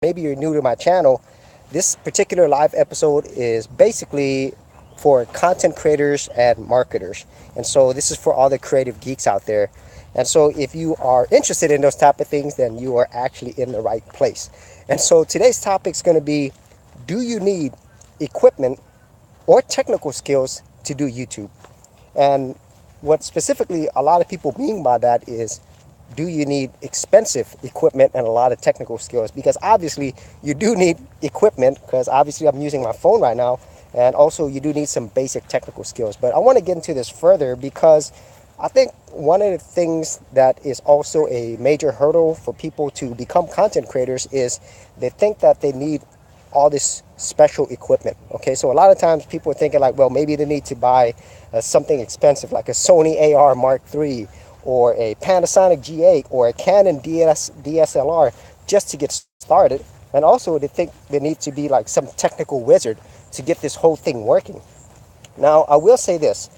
maybe you're new to my channel, this particular live episode is basically for content creators and marketers. And so this is for all the creative geeks out there. And so if you are interested in those type of things, then you are actually in the right place. And so today's topic is going to be, do you need equipment or technical skills to do YouTube? And what specifically a lot of people mean by that is, do you need expensive equipment and a lot of technical skills? Because obviously you do need equipment, because obviously I'm using my phone right now, and also you do need some basic technical skills. But I want to get into this further because I think one of the things that is also a major hurdle for people to become content creators is they think that they need all this special equipment. Okay, so a lot of times people are thinking like, well, maybe they need to buy something expensive like a Sony AR Mark III or a Panasonic G8 or a Canon DSLR just to get started. And also they think they need to be like some technical wizard to get this whole thing working. Now, I will say this.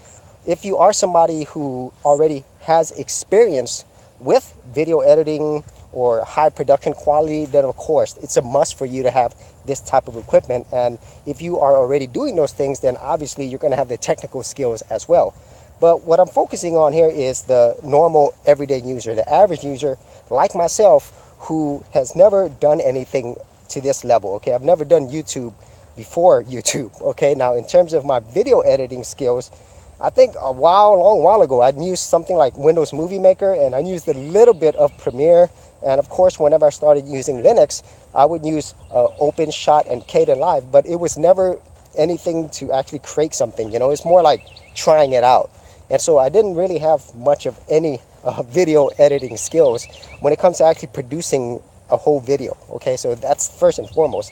If you are somebody who already has experience with video editing or high production quality, then of course it's a must for you to have this type of equipment. And if you are already doing those things, then obviously you're going to have the technical skills as well. But what I'm focusing on here is the normal everyday user, the average user like myself, who has never done anything to this level. Okay, I've never done YouTube before YouTube. Okay, now in terms of my video editing skills, I think a long while ago, I'd used something like Windows Movie Maker, and I used a little bit of Premiere. And of course, whenever I started using Linux, I would use OpenShot and Kdenlive, but it was never anything to actually create something. You know, it's more like trying it out. And so I didn't really have much of any video editing skills when it comes to actually producing a whole video. Okay, so that's first and foremost.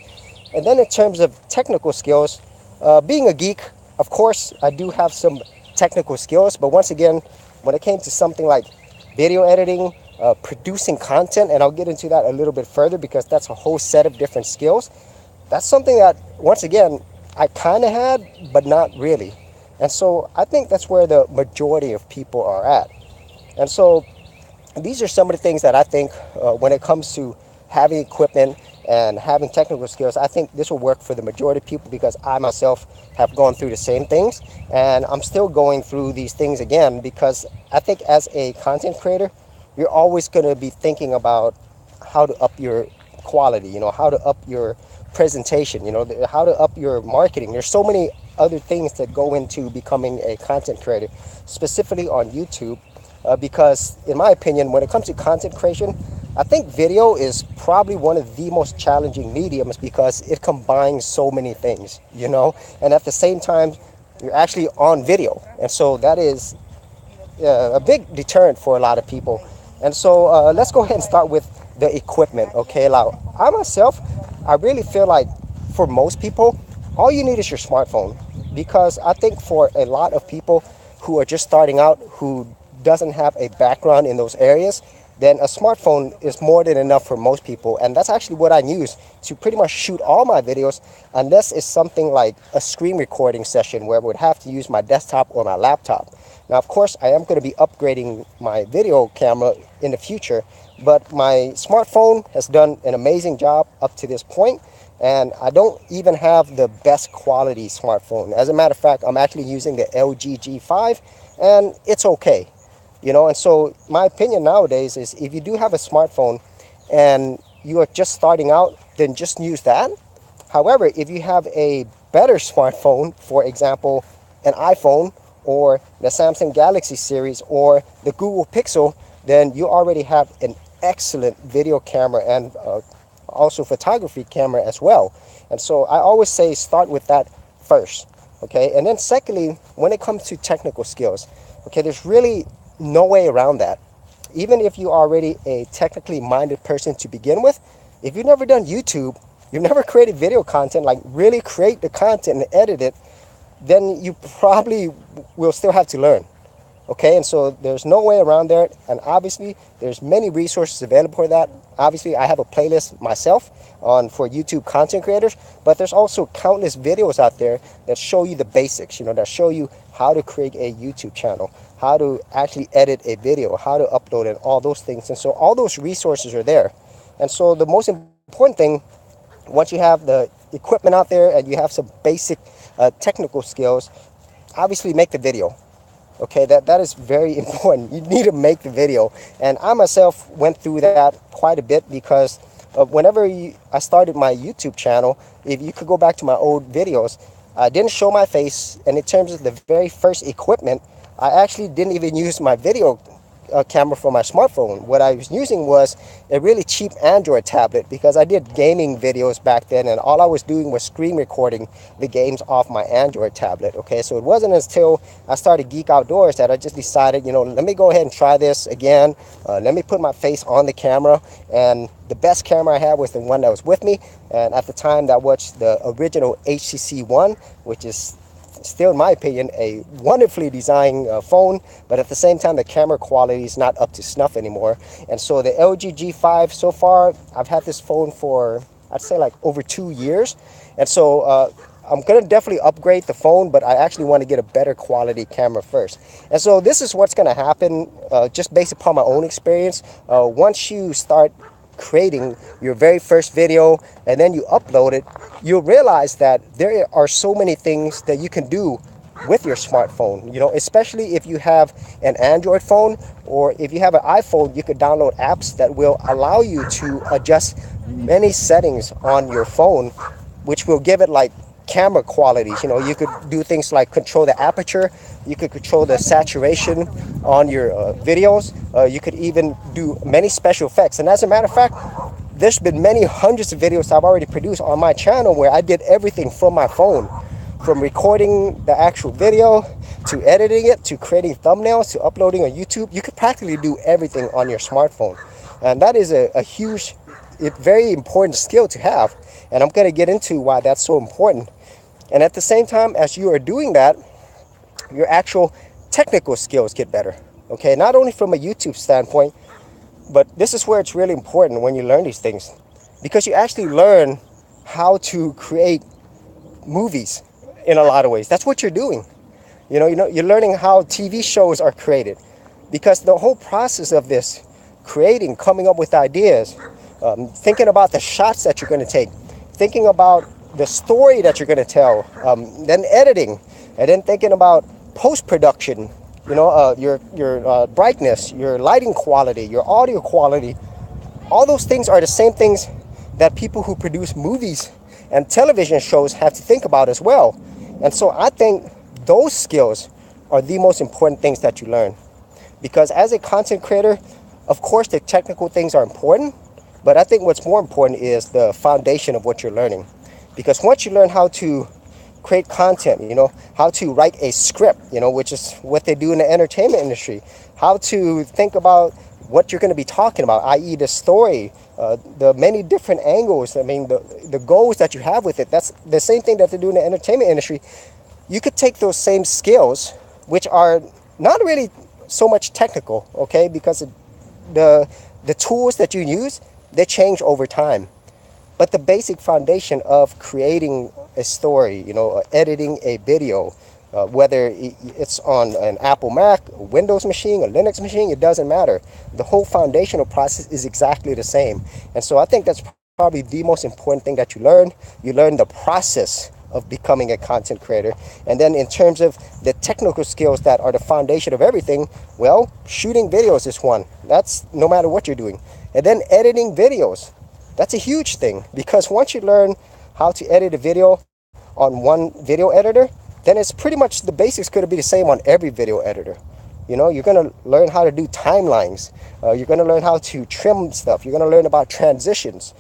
And then in terms of technical skills, being a geek, of course, I do have some technical skills, but once again, when it came to something like video editing, producing content, and I'll get into that a little bit further because that's a whole set of different skills. That's something that, once again, I kind of had, but not really. And so I think that's where the majority of people are at. And so these are some of the things that I think when it comes to having equipment and having technical skills, I think this will work for the majority of people because I myself have gone through the same things, and I'm still going through these things again because I think as a content creator, you're always going to be thinking about how to up your quality, you know, how to up your presentation, you know, how to up your marketing. There's so many other things that go into becoming a content creator, specifically on YouTube, because in my opinion, when it comes to content creation, I think video is probably one of the most challenging mediums because it combines so many things, you know, and at the same time, you're actually on video. And so that is a big deterrent for a lot of people. And so let's go ahead and start with the equipment. Okay, now I myself, I really feel like for most people, all you need is your smartphone, because I think for a lot of people who are just starting out, who doesn't have a background in those areas, then a smartphone is more than enough for most people. And that's actually what I use to pretty much shoot all my videos, unless it's something like a screen recording session where I would have to use my desktop or my laptop. Now, of course, I am going to be upgrading my video camera in the future, but my smartphone has done an amazing job up to this point, and I don't even have the best quality smartphone. As a matter of fact, I'm actually using the LG G5, and it's okay. You know, and so my opinion nowadays is if you do have a smartphone and you are just starting out, then just use that. However, if you have a better smartphone, for example, an iPhone or the Samsung Galaxy series or the Google Pixel, then you already have an excellent video camera and also photography camera as well. And so I always say start with that first. Okay, and then secondly, when it comes to technical skills, okay, there's really no way around that. Even if you're already a technically minded person to begin with, if you've never done YouTube, you've never created video content, like really create the content and edit it, then you probably will still have to learn. Okay, and so there's no way around there, and obviously there's many resources available for that. Obviously I have a playlist myself on for YouTube content creators, but there's also countless videos out there that show you the basics, you know, that show you how to create a YouTube channel, how to actually edit a video, how to upload it, all those things. And so all those resources are there. And so the most important thing once you have the equipment out there and you have some basic technical skills, obviously make the video. Okay, that is very important. You need to make the video. And I myself went through that quite a bit because whenever I started my YouTube channel, if you could go back to my old videos, I didn't show my face. And in terms of the very first equipment, I actually didn't even use my video camera for my smartphone. What I was using was a really cheap Android tablet because I did gaming videos back then, and all I was doing was screen recording the games off my Android tablet. Okay, so it wasn't until I started Geek Outdoors that I just decided, let me go ahead and try this again. Let me put my face on the camera, and the best camera I had was the one that was with me, and at the time that was the original HTC One, which is still, in my opinion, a wonderfully designed phone, but at the same time the camera quality is not up to snuff anymore. And so the LG G5, so far I've had this phone for, I'd say, like over 2 years, and so I'm gonna definitely upgrade the phone, but I actually want to get a better quality camera first. And so this is what's gonna happen, just based upon my own experience. Once you start creating your very first video and then you upload it, you'll realize that there are so many things that you can do with your smartphone, especially if you have an Android phone, or if you have an iPhone, you could download apps that will allow you to adjust many settings on your phone, which will give it like camera qualities. You could do things like control the aperture, you could control the saturation on your videos, you could even do many special effects. And as a matter of fact, there's been many hundreds of videos I've already produced on my channel where I did everything from my phone, from recording the actual video to editing it to creating thumbnails to uploading on YouTube. You could practically do everything on your smartphone, and that is a huge, very important skill to have, and I'm going to get into why that's so important. And at the same time, as you are doing that, your actual technical skills get better. Okay, not only from a YouTube standpoint, but this is where it's really important when you learn these things, because you actually learn how to create movies in a lot of ways. That's what you're doing. You're learning how TV shows are created, because the whole process of this, creating, coming up with ideas, thinking about the shots that you're going to take, thinking about the story that you're going to tell, then editing, and then thinking about post-production, your brightness, your lighting quality, your audio quality. All those things are the same things that people who produce movies and television shows have to think about as well. And so I think those skills are the most important things that you learn, because as a content creator, of course the technical things are important, but I think what's more important is the foundation of what you're learning. Because once you learn how to create content, how to write a script, which is what they do in the entertainment industry, how to think about what you're going to be talking about, i.e. the story, the many different angles, the goals that you have with it. That's the same thing that they do in the entertainment industry. You could take those same skills, which are not really so much technical, okay, because the tools that you use, they change over time. But the basic foundation of creating a story, editing a video, whether it's on an Apple Mac, a Windows machine, a Linux machine, it doesn't matter. The whole foundational process is exactly the same. And so I think that's probably the most important thing that you learn. You learn the process of becoming a content creator. And then in terms of the technical skills that are the foundation of everything, well, shooting videos is one. That's no matter what you're doing. And then editing videos. That's a huge thing, because once you learn how to edit a video on one video editor, then it's pretty much the basics going to be the same on every video editor. You're going to learn how to do timelines. You're going to learn how to trim stuff. You're going to learn about transitions,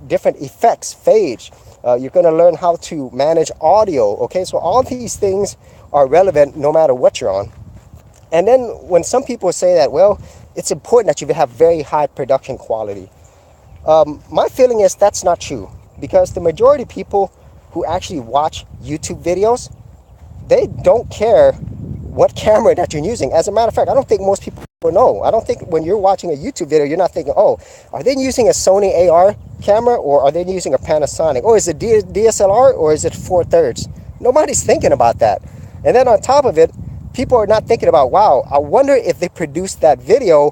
different effects, fades. You're going to learn how to manage audio. Okay, so all these things are relevant no matter what you're on. And then when some people say that, well, it's important that you have very high production quality. My feeling is that's not true, because the majority of people who actually watch YouTube videos, they don't care what camera that you're using. As a matter of fact, I don't think most people know. I don't think when you're watching a YouTube video, you're not thinking, oh, are they using a Sony AR camera, or are they using a Panasonic? Oh, is it DSLR, or is it 4/3? Nobody's thinking about that. And then on top of it, people are not thinking about, wow, I wonder if they produced that video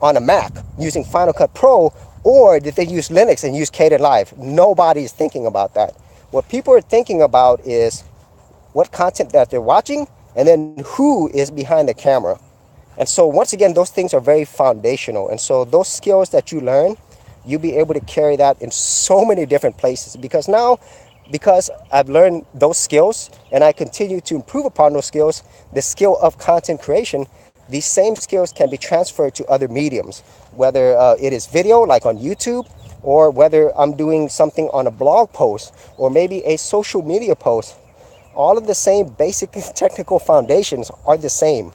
on a Mac using Final Cut Pro, Or did they use Linux and use Kdenlive? Nobody's thinking about that. What people are thinking about is what content that they're watching, and then who is behind the camera. And so once again, those things are very foundational. And so those skills that you learn, you'll be able to carry that in so many different places. Because now, because I've learned those skills and I continue to improve upon those skills, the skill of content creation, these same skills can be transferred to other mediums, whether it is video like on YouTube, or whether I'm doing something on a blog post, or maybe a social media post. All of the same basic technical foundations are the same.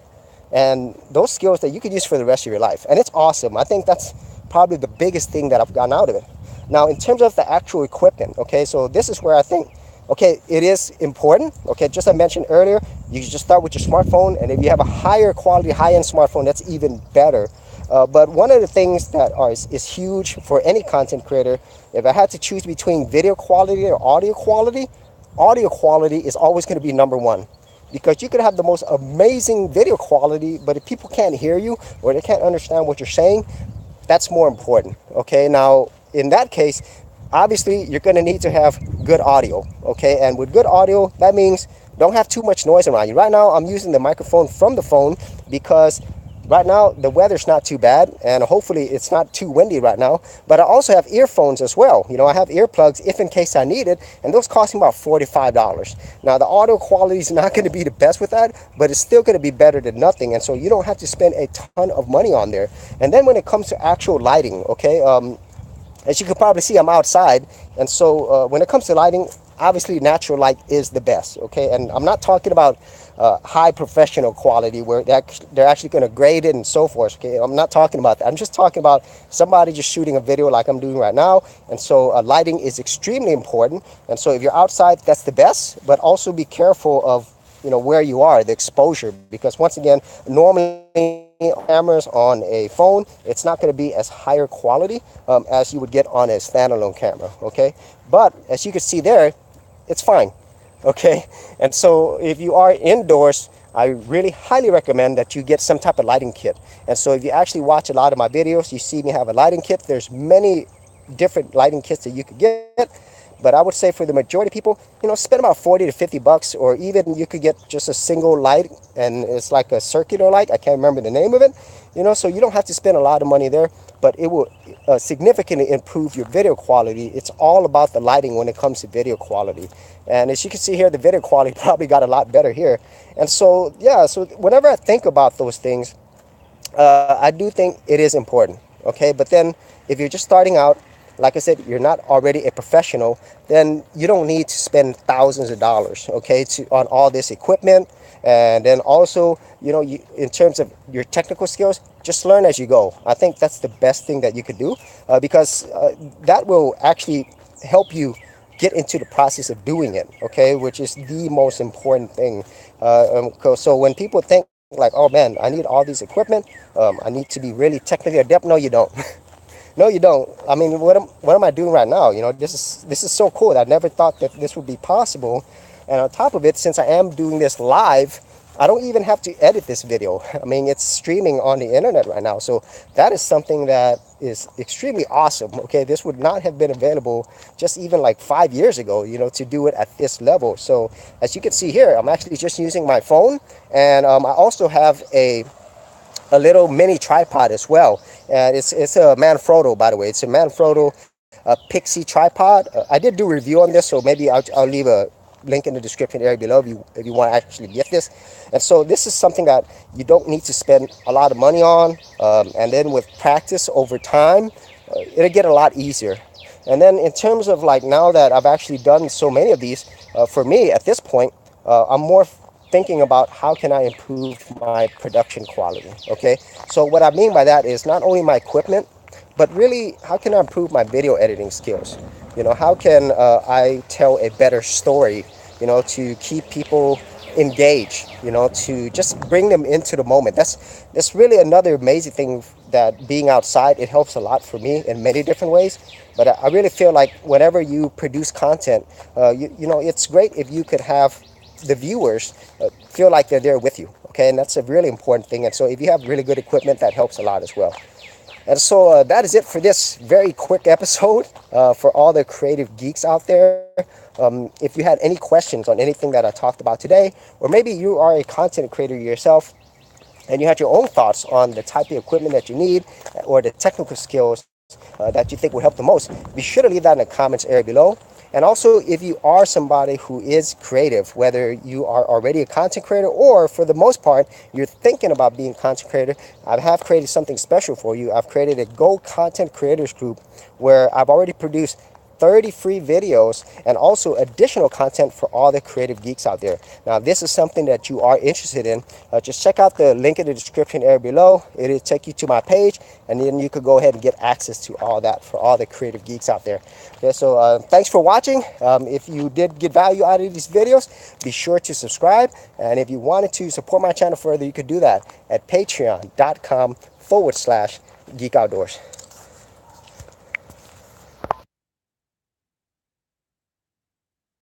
And those skills that you could use for the rest of your life. And it's awesome. I think that's probably the biggest thing that I've gotten out of it. Now, in terms of the actual equipment, okay, so this is where I think, okay, it is important. Okay, just I mentioned earlier, you can just start with your smartphone, and if you have a higher quality, high-end smartphone, that's even better. But one of the things that is huge for any content creator, if I had to choose between video quality or audio quality is always going to be number one. Because you could have the most amazing video quality, but if people can't hear you or they can't understand what you're saying, that's more important. Okay, now in that case, obviously you're going to need to have good audio. Okay, and with good audio, that means don't have too much noise around you. Right now, I'm using the microphone from the phone because right now the weather's not too bad, and hopefully it's not too windy right now. But I also have earphones as well. You know, I have earplugs if in case I need it, and those cost me about $45. Now the audio quality is not going to be the best with that, but it's still going to be better than nothing, and so you don't have to spend a ton of money on there. And then when it comes to actual lighting, okay, as you can probably see, I'm outside, and so when it comes to lighting, obviously natural light is the best. Okay, and I'm not talking about high professional quality where they're actually going to grade it and so forth. Okay, I'm not talking about that. I'm just talking about somebody just shooting a video like I'm doing right now. And so lighting is extremely important. And so if you're outside, that's the best. But also be careful of, you know, where you are, the exposure, because once again, normally cameras on a phone, it's not going to be as higher quality as you would get on a standalone camera. Okay, but as you can see there, it's fine. Okay, and so if you are indoors, I really highly recommend that you get some type of lighting kit. And so if you actually watch a lot of my videos, you see me have a lighting kit. There's many different lighting kits that you could get, but I would say for the majority of people, you know, spend about 40 to 50 bucks, or even you could get just a single light, and it's like a circular light. I can't remember the name of it, you know, so you don't have to spend a lot of money there, but it will significantly improve your video quality. It's all about the lighting when it comes to video quality. And as you can see here, the video quality probably got a lot better here. And so, yeah, so whenever I think about those things, I do think it is important. Okay, but then if you're just starting out, like I said, you're not already a professional, then you don't need to spend thousands of dollars, okay, on all this equipment. And then also, you know, in terms of your technical skills, just learn as you go. I think that's the best thing that you could do, because that will actually help you get into the process of doing it, okay, which is the most important thing. So when people think like, oh man, I need all these equipment, I need to be really technically adept, no, you don't. No, you don't. I mean, what am I doing right now? You know, this is so cool. I never thought that this would be possible. And on top of it, since I am doing this live, I don't even have to edit this video. I mean, it's streaming on the internet right now. So that is something that is extremely awesome. Okay, this would not have been available just even like 5 years ago, you know, to do it at this level. So as you can see here, I'm actually just using my phone, and I also have a little mini tripod as well. And it's a Manfrotto, by the way. It's a Manfrotto Pixi tripod. I did do a review on this, so maybe I'll leave a link in the description area below if you want to actually get this. And so this is something that you don't need to spend a lot of money on, and then with practice over time, it'll get a lot easier. And then in terms of like, now that I've actually done so many of these, for me at this point, I'm more thinking about how can I improve my production quality. Okay, so what I mean by that is not only my equipment, but really how can I improve my video editing skills. You know, how can I tell a better story, you know, to keep people engaged, you know, to just bring them into the moment. That's really another amazing thing, that being outside, it helps a lot for me in many different ways. But I really feel like whenever you produce content, you know, it's great if you could have the viewers feel like they're there with you. Okay, and that's a really important thing. And so if you have really good equipment, that helps a lot as well. And so that is it for this very quick episode for all the creative geeks out there. If you had any questions on anything that I talked about today, or maybe you are a content creator yourself and you had your own thoughts on the type of equipment that you need or the technical skills that you think will help the most, be sure to leave that in the comments area below. And also, if you are somebody who is creative, whether you are already a content creator or for the most part, you're thinking about being a content creator, I have created something special for you. I've created a Go Content Creators group where I've already produced 30 free videos and also additional content for all the creative geeks out there. Now, if this is something that you are interested in, just check out the link in the description area below. It'll take you to my page, and then you could go ahead and get access to all that for all the creative geeks out there. Okay, so thanks for watching. If you did get value out of these videos, be sure to subscribe. And if you wanted to support my channel further, you could do that at patreon.com/geekoutdoors.